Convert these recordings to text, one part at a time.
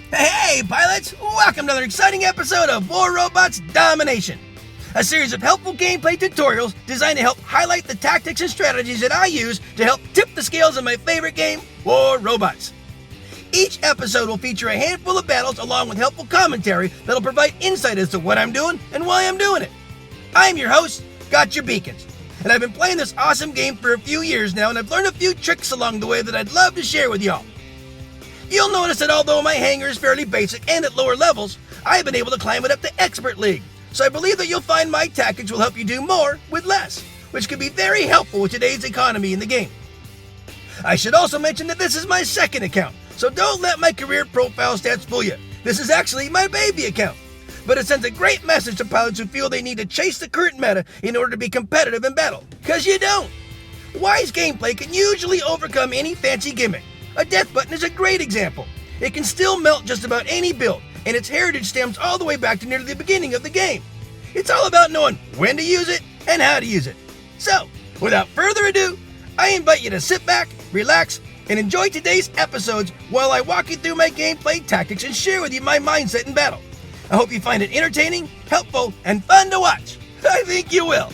Hey, pilots! Welcome to another exciting episode of War Robots Domination, a series of helpful gameplay tutorials designed to help highlight the tactics and strategies that I use to help tip the scales of my favorite game, War Robots. Each episode will feature a handful of battles along with helpful commentary that'll provide insight as to what I'm doing and why I'm doing it. I'm your host, Gotchure Beacons, and I've been playing this awesome game for a few years now, and I've learned a few tricks along the way that I'd love to share with y'all. You'll notice that although my hangar is fairly basic and at lower levels, I've been able to climb it up to Expert League. So I believe that you'll find my tactics will help you do more with less, which can be very helpful with today's economy in the game. I should also mention that this is my second account, so don't let my career profile stats fool you. This is actually my baby account. But it sends a great message to pilots who feel they need to chase the current meta in order to be competitive in battle. Because you don't. Wise gameplay can usually overcome any fancy gimmick. A death button is a great example. It can still melt just about any build, and its heritage stems all the way back to nearly the beginning of the game. It's all about knowing when to use it and how to use it. So, without further ado, I invite you to sit back, relax, and enjoy today's episodes while I walk you through my gameplay tactics and share with you my mindset in battle. I hope you find it entertaining, helpful, and fun to watch. I think you will.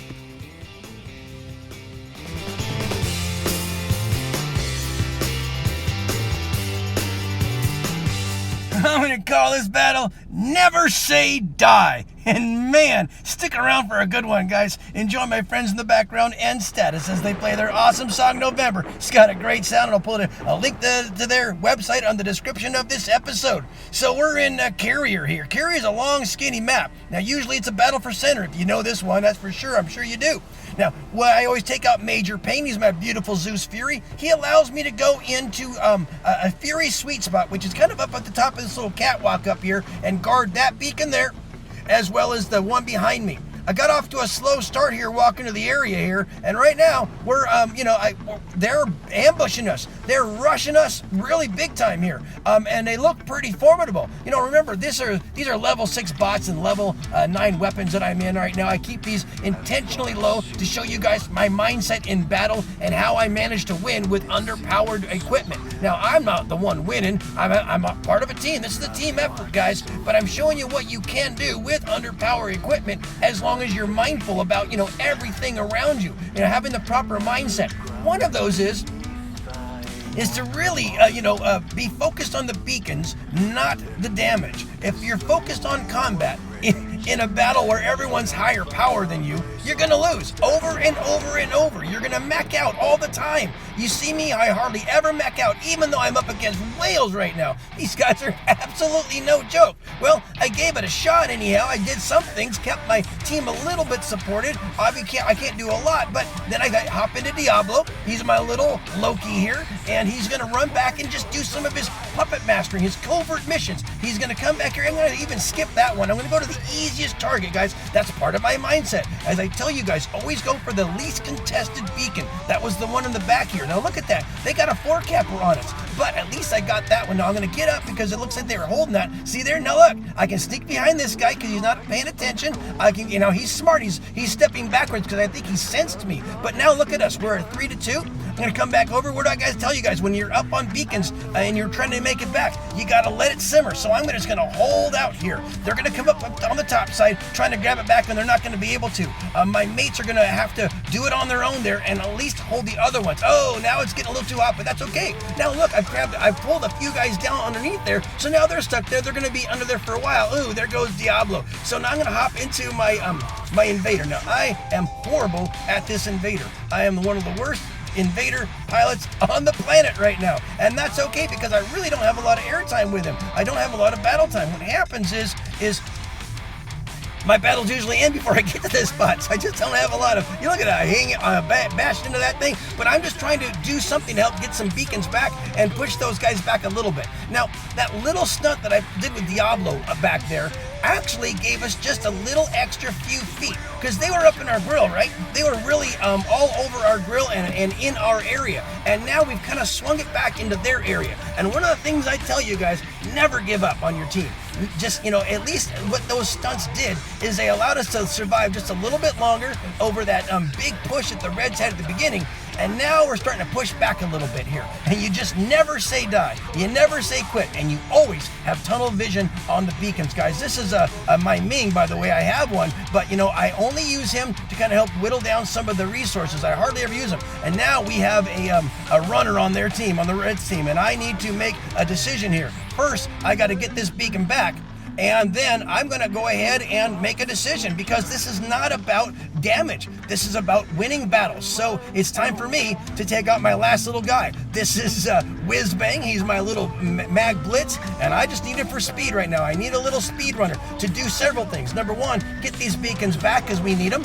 I'm going to call this battle Never Say Die. And man, stick around for a good one, guys. Enjoy my friends in the background and status as they play their awesome song, November. It's got a great sound, and I'll put a link to their website on the description of this episode. So we're in Carrier here. Carrier is a long, skinny map. Now, usually it's a battle for center. If you know this one, that's for sure. I'm sure you do. Now, I always take out Major Pain. He's my beautiful Zeus Fury. He allows me to go into a Fury sweet spot, which is kind of up at the top of this little catwalk up here, and guard that beacon there, as well as the one behind me. I got off to a slow start here walking to the area here, and right now we're, they're ambushing us. They're rushing us really big time here, and they look pretty formidable. You know, remember, these are level 6 bots and level 9 weapons that I'm in right now. I keep these intentionally low to show you guys my mindset in battle and how I manage to win with underpowered equipment. Now, I'm not the one winning. I'm a part of a team. This is a team effort, guys, but I'm showing you what you can do with underpowered equipment as long as you're mindful about, everything around you, having the proper mindset. One of those is to really, be focused on the beacons, not the damage. If you're focused on combat in a battle where everyone's higher power than you, you're gonna lose over and over and over. You're gonna mech out all the time. You see me, I hardly ever mech out, even though I'm up against whales right now. These guys are absolutely no joke. Well, I gave it a shot anyhow. I did some things, kept my team a little bit supported. I can't do a lot, but then I hop into Diablo. He's my little Loki here, and he's gonna run back and just do some of his puppet mastering, his covert missions. He's gonna come back here. I'm gonna even skip that one. I'm gonna go to the easiest target, guys. That's part of my mindset. As I tell you guys, always go for the least contested beacon. That was the one in the back here. Now look at that. They got a 4-capper on it, but at least I got that one. Now I'm gonna get up because it looks like they were holding that. See there? Now look, I can sneak behind this guy because he's not paying attention. I can, he's smart. He's stepping backwards because I think he sensed me. But now look at us. We're at 3-2. I'm gonna come back over. What do I guys tell you guys? When you're up on beacons and you're trying to make it back, you gotta let it simmer. So I'm just gonna hold out here. They're gonna come up on the top side, trying to grab it back, and they're not gonna be able to. My mates are gonna have to do it on their own there and at least hold the other ones. Oh, now it's getting a little too hot, but that's okay. Now look, I've pulled a few guys down underneath there, so now they're stuck there. They're gonna be under there for a while. Ooh, there goes Diablo. So now I'm gonna hop into my my invader. Now I am horrible at this invader. I am one of the worst invader pilots on the planet right now, and that's okay because I really don't have a lot of airtime with him. I don't have a lot of battle time. What happens is my battles usually end before I get to this spot, so I just don't have a lot of, you look at that, I bashed into that thing, but I'm just trying to do something to help get some beacons back and push those guys back a little bit. Now, that little stunt that I did with Diablo back there actually gave us just a little extra few feet, because they were up in our grill, right? They were really all over our grill and in our area, and now we've kind of swung it back into their area. And one of the things I tell you guys, never give up on your team. Just, at least what those stunts did is they allowed us to survive just a little bit longer over that big push that the Reds had at the beginning, And now we're starting to push back a little bit here. And you just never say die. You never say quit. And you always have tunnel vision on the beacons, guys. This is my Ming, by the way. I have one, but I only use him to kind of help whittle down some of the resources. I hardly ever use him. And now we have a runner on their team, on the Reds team, and I need to make a decision here. First, I got to get this beacon back. And then I'm going to go ahead and make a decision, because this is not about damage. This is about winning battles. So it's time for me to take out my last little guy. This is Whiz Bang. He's my little mag blitz, and I just need him for speed right now. I need a little speed runner to do several things. Number one, get these beacons back because we need them.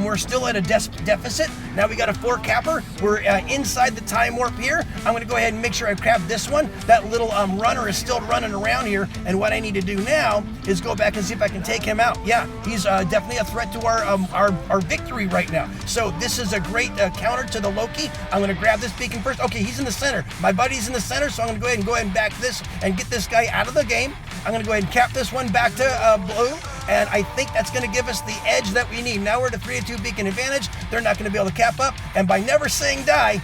We're still at a deficit. Now we got a 4 capper. We're inside the time warp here. I'm going to go ahead and make sure I grab this one. That little runner is still running around here, and what I need to do now is go back and see if I can take him out. Yeah, he's definitely a threat to our victory right now. So this is a great counter to the Loki. I'm going to grab this beacon first. Okay, he's in the center. My buddy's in the center, so I'm going to go ahead and back this and get this guy out of the game. I'm going to go ahead and cap this one back to blue. And I think that's going to give us the edge that we need. Now we're at a 3-2 beacon advantage. They're not going to be able to cap up. And by never saying die,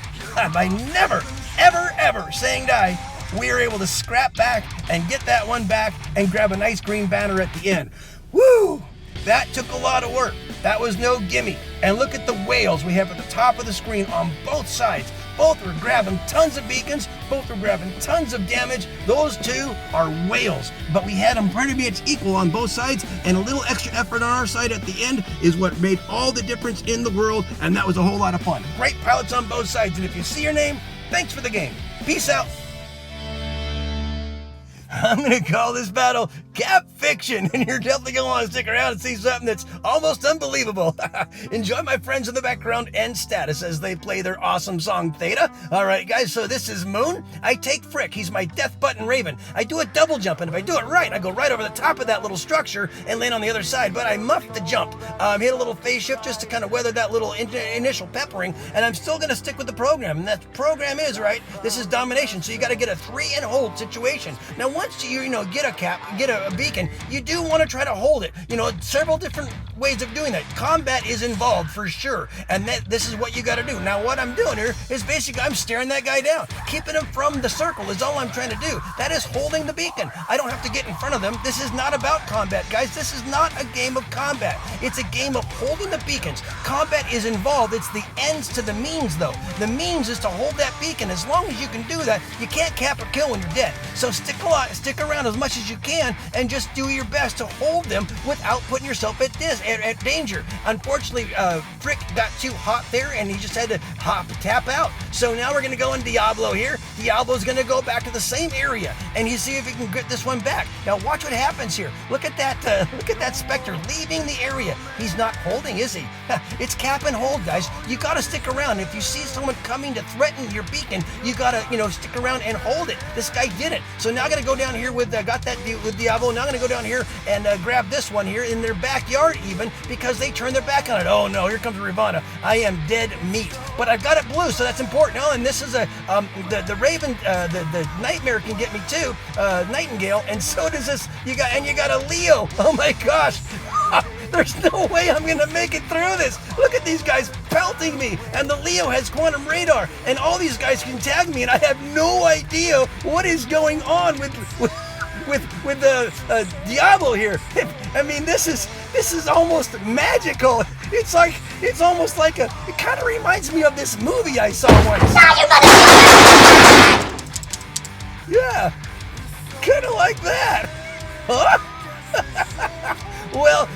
by never, ever saying die, we are able to scrap back and get that one back and grab a nice green banner at the end. Woo! That took a lot of work. That was no gimme. And look at the whales we have at the top of the screen on both sides. Both were grabbing tons of beacons. Both were grabbing tons of damage. Those two are whales. But we had them pretty much equal on both sides, and a little extra effort on our side at the end is what made all the difference in the world, and that was a whole lot of fun. Great pilots on both sides, and if you see your name, thanks for the game. Peace out. I'm going to call this battle Cap Fiction, and you're definitely going to want to stick around and see something that's almost unbelievable. Enjoy my friends in the background and Status as they play their awesome song Theta. All right, guys, so this is Moon. I take Frick. He's my death button Raven. I do a double jump, and if I do it right, I go right over the top of that little structure and land on the other side, but I muffed the jump. Hit a little phase shift just to kind of weather that little initial peppering, and I'm still going to stick with the program, and that program is, right, this is Domination, so you got to get a 3 and hold situation. Now, once you get a beacon, you do want to try to hold it. Several different ways of doing that. Combat is involved for sure, and this is what you got to do. Now, what I'm doing here is basically I'm staring that guy down. Keeping him from the circle is all I'm trying to do. That is holding the beacon. I don't have to get in front of them. This is not about combat, guys. This is not a game of combat. It's a game of holding the beacons. Combat is involved. It's the ends to the means, though. The means is to hold that beacon. As long as you can do that, you can't cap or kill when you're dead. So stick around as much as you can and just do your best to hold them without putting yourself at danger. Unfortunately, Frick got too hot there and he just had to tap out. So now we're going to go in Diablo here. Diablo's going to go back to the same area and you see if he can get this one back. Now watch what happens here. Look at that Spectre leaving the area. He's not holding, is he? It's cap and hold, guys. You got to stick around. If you see someone coming to threaten your beacon, you got to, stick around and hold it. This guy did it. So now I got to go down here with Diablo. Now I'm going to go down here and grab this one here in their backyard even because they turned their back on it. Oh no, here comes Ravana. I am dead meat. But I've got it blue, so that's important. Oh, and this is the Raven, the Nightmare can get me too, Nightingale, and so does this. You got a Leo. Oh my gosh. There's no way I'm going to make it through this. Look at these guys pelting me. And the Leo has quantum radar. And all these guys can tag me. And I have no idea what is going on with the Diablo here. I mean, this is almost magical. It's almost like it kind of reminds me of this movie I saw once. Yeah, kind of like that. Huh? Well,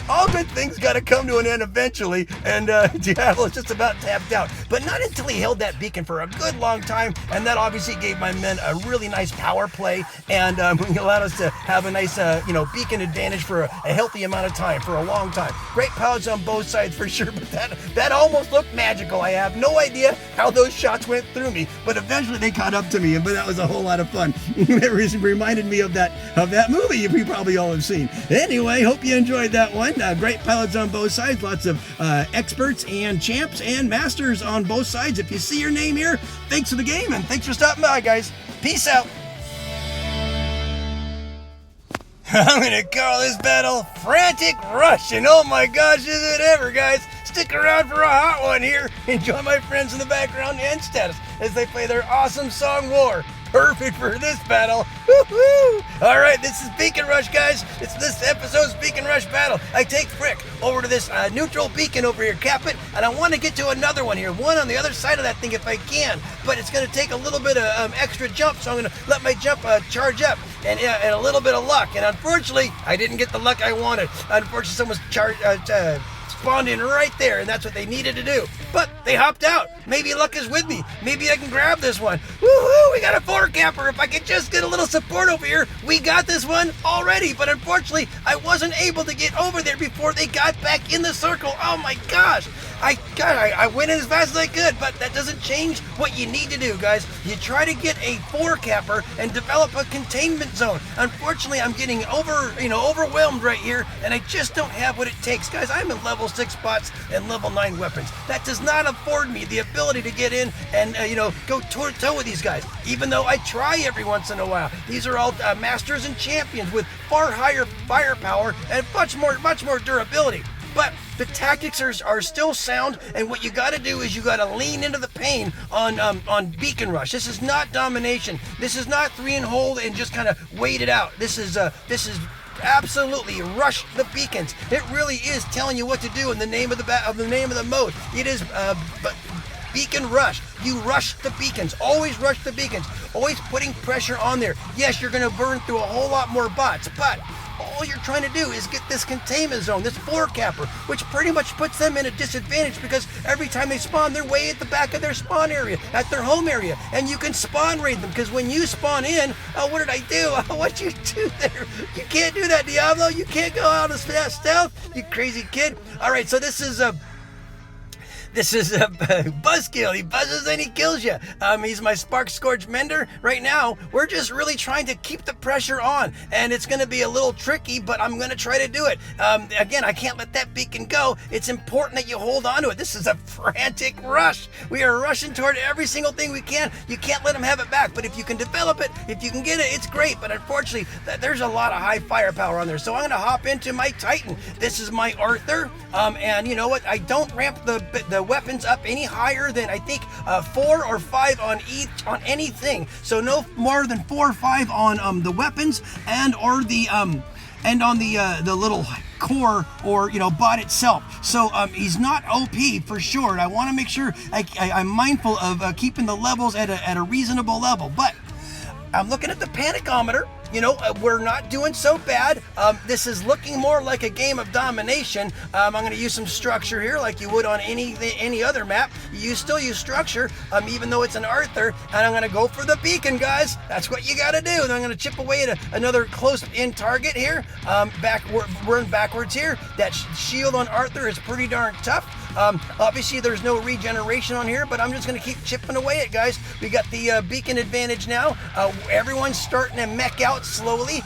all good things got to come to an end eventually, and Diablo is just about tapped out. But not until he held that beacon for a good long time, and that obviously gave my men a really nice power play, and allowed us to have a nice, beacon advantage for a healthy amount of time, for a long time. Great pilots on both sides for sure, but that almost looked magical. I have no idea how those shots went through me, but eventually they caught up to me, but that was a whole lot of fun. It reminded me of that movie you probably all have seen. Anyway, hope you enjoyed that one. Great pilots on both sides. Lots of experts and champs and masters on both sides. If you see your name here, thanks for the game and thanks for stopping by, guys. Peace out. I'm gonna call this battle Frantic Rush, and oh my gosh, is it ever, guys? Stick around for a hot one here. Enjoy my friends in the background and Status as they play their awesome song War. Perfect for this battle. Woo-hoo! All right, this is Beacon Rush, guys. It's this episode's Beacon Rush battle. I take Frick over to this neutral beacon over here, cap it, and I want to get to another one here, one on the other side of that thing if I can, but it's going to take a little bit of extra jump, so I'm going to let my jump charge up and a little bit of luck, and unfortunately, I didn't get the luck I wanted. Unfortunately, someone's spawned in right there, and that's what they needed to do. But they hopped out. Maybe luck is with me. Maybe I can grab this one. Woohoo! We got a 4-capper. If I could just get a little support over here, we got this one already. But unfortunately, I wasn't able to get over there before they got back in the circle. Oh my gosh! I went in as fast as I could, but that doesn't change what you need to do, guys. You try to get a 4-capper and develop a containment zone. Unfortunately, I'm getting overwhelmed right here, and I just don't have what it takes, guys. I'm in level 6 bots and level 9 weapons. That does not afford me the ability to get in and go toe-to-toe with these guys, even though I try every once in a while. These are all masters and champions with far higher firepower and much more durability. But the tactics are still sound, and what you got to do is you got to lean into the pain on Beacon Rush. This is not domination. This is not 3 and hold and just kind of wait it out. This is absolutely rush the beacons. It really is telling you what to do in the name of the mode. It is Beacon Rush. You rush the beacons. Always rush the beacons. Always putting pressure on there. Yes, you're going to burn through a whole lot more bots, but all you're trying to do is get this containment zone, this 4-capper, which pretty much puts them in a disadvantage because every time they spawn, they're way at the back of their spawn area, at their home area, and you can spawn raid them because when you spawn in, what did I do? What'd you do there? You can't do that, Diablo. You can't go out of stealth, you crazy kid. All right, so this is a Buzzkill. He buzzes and he kills you. He's my Spark Scourge Mender. Right now, we're just really trying to keep the pressure on, and it's going to be a little tricky, but I'm going to try to do it. Again, I can't let that beacon go. It's important that you hold on to it. This is a frantic rush. We are rushing toward every single thing we can. You can't let him have it back, but if you can develop it, if you can get it, it's great, but unfortunately, there's a lot of high firepower on there, so I'm going to hop into my Titan. This is my Arthur, and you know what? I don't ramp the weapons up any higher than I think 4 or 5 on anything. So no more than 4 or 5 on the weapons and on the little core or bot itself. So he's not OP for sure. And I want to make sure I'm mindful of keeping the levels at a reasonable level. But I'm looking at the panicometer. We're not doing so bad. This is looking more like a game of domination. I'm going to use some structure here like you would on any other map. You still use structure, even though it's an Arthur, and I'm going to go for the beacon, guys. That's what you got to do. And I'm going to chip away at another close-in target here. Run backwards here. That shield on Arthur is pretty darn tough. Obviously, there's no regeneration on here, but I'm just going to keep chipping away at guys. We got the beacon advantage now. Everyone's starting to mech out slowly,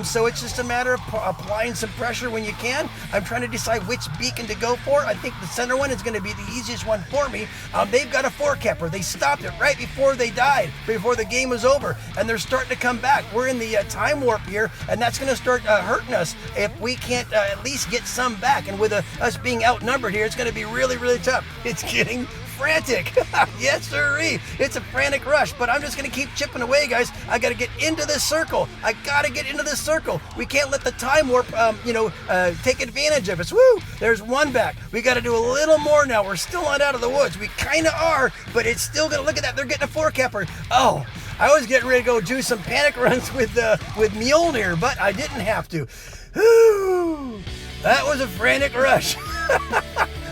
so it's just a matter of applying some pressure when you can. I'm trying to decide which beacon to go for. I think the center one is going to be the easiest one for me. They've got a 4-capper. They stopped it right before they died, before the game was over, and they're starting to come back. We're in the time warp here, and that's going to start hurting us if we can't at least get some back. And with us being outnumbered here, it's going to be really tough. It's getting frantic. Yes, sirree. It's a frantic rush, but I'm just going to keep chipping away, guys. I got to get into this circle. I got to get into this circle. We can't let the time warp, take advantage of us. Woo! There's one back. We got to do a little more now. We're still not out of the woods. We kind of are, but it's still going to look at that. They're getting a 4-capper. Oh, I was getting ready to go do some panic runs with Mjolnir, but I didn't have to. Whew. That was a frantic rush.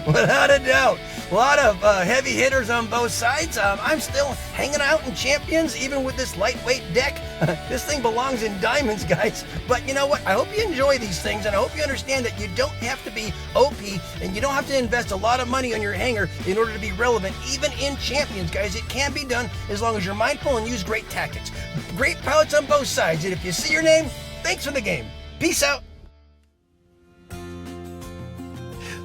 Without a doubt. A lot of heavy hitters on both sides. I'm still hanging out in champions, even with this lightweight deck. This thing belongs in diamonds, guys. But you know what? I hope you enjoy these things, and I hope you understand that you don't have to be OP, and you don't have to invest a lot of money on your hanger in order to be relevant, even in champions, guys. It can be done as long as you're mindful and use great tactics. Great pilots on both sides, and if you see your name, thanks for the game. Peace out.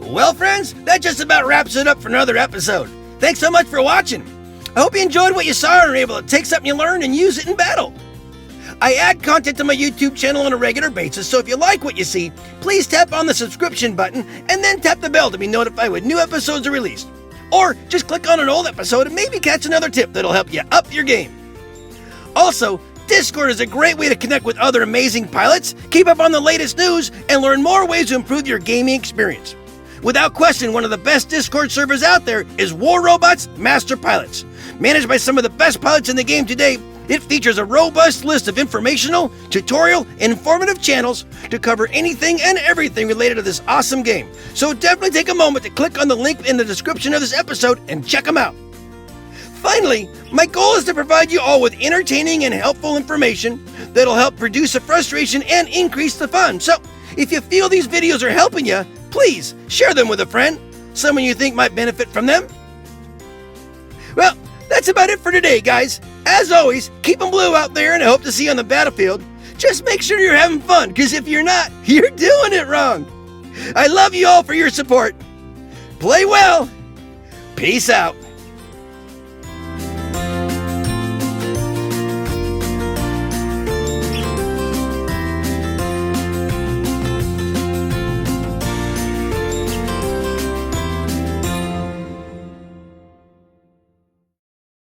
Well, friends, that just about wraps it up for another episode. Thanks so much for watching. I hope you enjoyed what you saw and were able to take something you learned and use it in battle. I add content to my YouTube channel on a regular basis, so if you like what you see, please tap on the subscription button and then tap the bell to be notified when new episodes are released. Or just click on an old episode and maybe catch another tip that'll help you up your game. Also, Discord is a great way to connect with other amazing pilots, keep up on the latest news, and learn more ways to improve your gaming experience. Without question, one of the best Discord servers out there is War Robot's Master Pilots. Managed by some of the best pilots in the game today, it features a robust list of informational, tutorial, and informative channels to cover anything and everything related to this awesome game. So definitely take a moment to click on the link in the description of this episode and check them out. Finally, my goal is to provide you all with entertaining and helpful information that'll help reduce the frustration and increase the fun. So if you feel these videos are helping you, please share them with a friend, someone you think might benefit from them. Well, that's about it for today, guys. As always, keep them blue out there, and I hope to see you on the battlefield. Just make sure you're having fun, because if you're not, you're doing it wrong. I love you all for your support. Play well. Peace out.